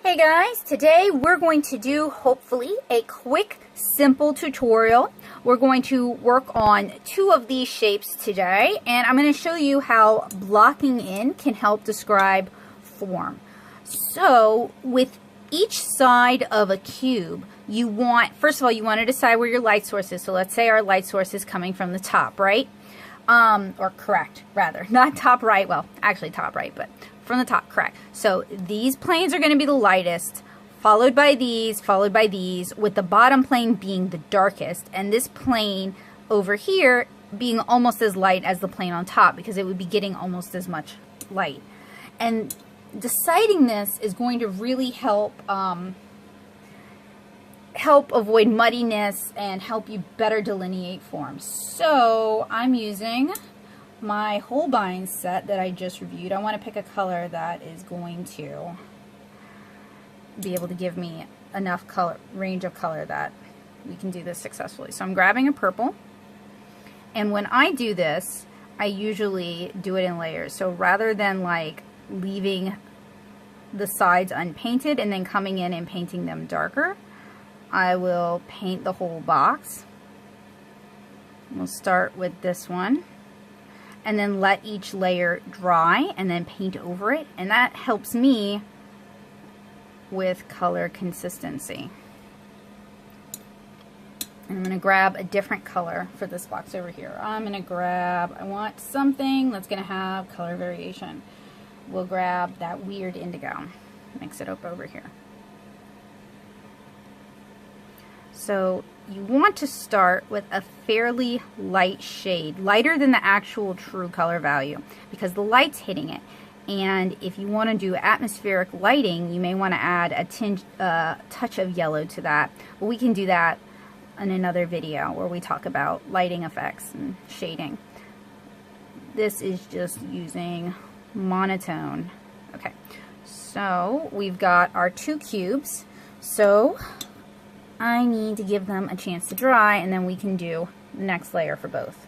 Hey guys, today we're going to do hopefully a quick, simple tutorial. We're going to work on two of these shapes today, and I'm going to show you how blocking in can help describe form. So with each side of a cube, you want, first of all, you want to decide where your light source is. So let's say our light source is coming from the top, right? Or correct, rather. Not top right, well, actually top right, but from the top, correct. So these planes are going to be the lightest, followed by these, with the bottom plane being the darkest, and this plane over here being almost as light as the plane on top, because it would be getting almost as much light. And deciding this is going to really help avoid muddiness and help you better delineate forms. So I'm using my Holbein set that I just reviewed. I want to pick a color that is going to be able to give me enough color, range of color that we can do this successfully. So I'm grabbing a purple, and when I do this, I usually do it in layers. So rather than like leaving the sides unpainted and then coming in and painting them darker, I will paint the whole box. We'll start with this one, and then let each layer dry and then paint over it, and that helps me with color consistency. And I'm going to grab a different color for this box over here. I'm going to grab, I want something that's going to have color variation. We'll grab that weird indigo, mix it up over here. So you want to start with a fairly light shade, lighter than the actual true color value, because the light's hitting it. And if you want to do atmospheric lighting, you may want to add a touch of yellow to that. But we can do that in another video where we talk about lighting effects and shading. This is just using monotone. Okay, so we've got our two cubes. So I need to give them a chance to dry, and then we can do the next layer for both.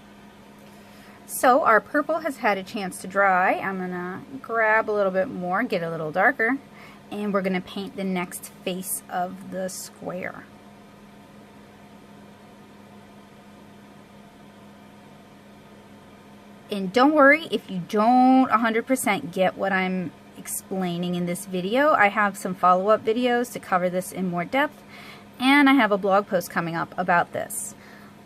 So our purple has had a chance to dry. I'm going to grab a little bit more, get a little darker, and we're going to paint the next face of the square. And don't worry if you don't 100% get what I'm explaining in this video. I have some follow-up videos to cover this in more depth, and I have a blog post coming up about this.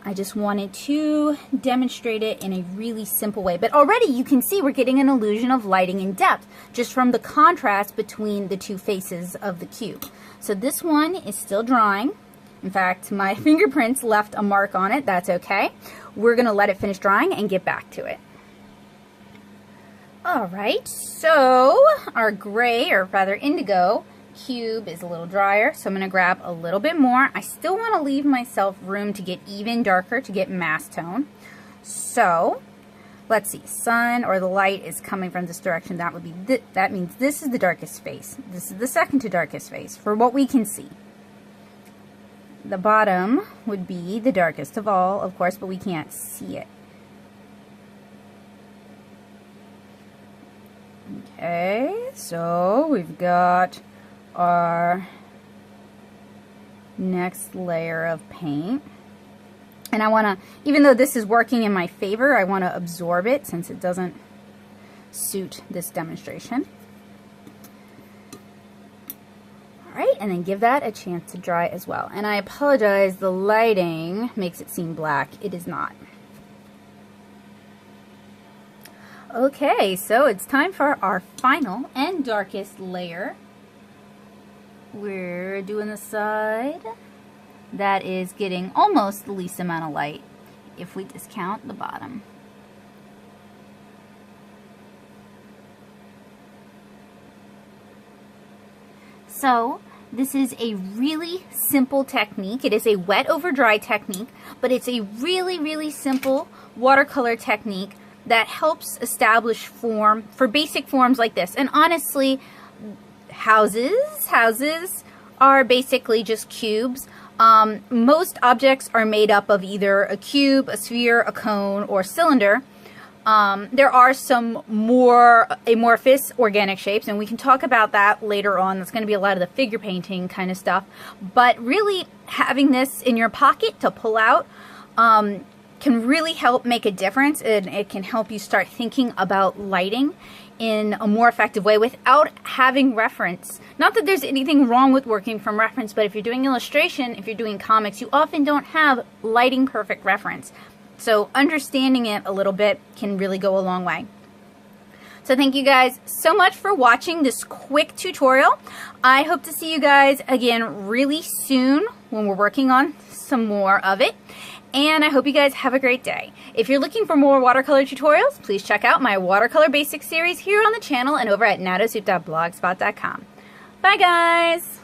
I just wanted to demonstrate it in a really simple way. But already you can see we're getting an illusion of lighting and depth just from the contrast between the two faces of the cube. So this one is still drying. In fact, my fingerprints left a mark on it. That's okay. We're going to let it finish drying and get back to it. Alright, so our gray, or rather indigo, cube is a little drier, so I'm going to grab a little bit more. I still want to leave myself room to get even darker, to get mass tone. So let's see, sun or the light is coming from this direction. That would be that means this is the darkest face. This is the second to darkest face for what we can see. The bottom would be the darkest of all, of course, but we can't see it. Okay, so we've got our next layer of paint, and I want to, even though this is working in my favor, I want to absorb it since it doesn't suit this demonstration. Alright, and then give that a chance to dry as well. And I apologize, the lighting makes it seem black. It is not. Okay, so it's time for our final and darkest layer. We're doing the side that is getting almost the least amount of light if we discount the bottom. So this is a really simple technique. It is a wet over dry technique, but it's a really, really simple watercolor technique that helps establish form for basic forms like this. And honestly, houses are basically just cubes. Most objects are made up of either a cube, a sphere, a cone, or cylinder. There are some more amorphous organic shapes, and we can talk about that later on. That's going to be a lot of the figure painting kind of stuff. But really, having this in your pocket to pull out can really help make a difference, and it can help you start thinking about lighting in a more effective way without having reference. Not that there's anything wrong with working from reference, but if you're doing illustration, if you're doing comics, you often don't have lighting perfect reference. So understanding it a little bit can really go a long way. So thank you guys so much for watching this quick tutorial. I hope to see you guys again really soon when we're working on some more of it. And I hope you guys have a great day. If you're looking for more watercolor tutorials, please check out my watercolor basics series here on the channel and over at natosoup.blogspot.com. Bye guys!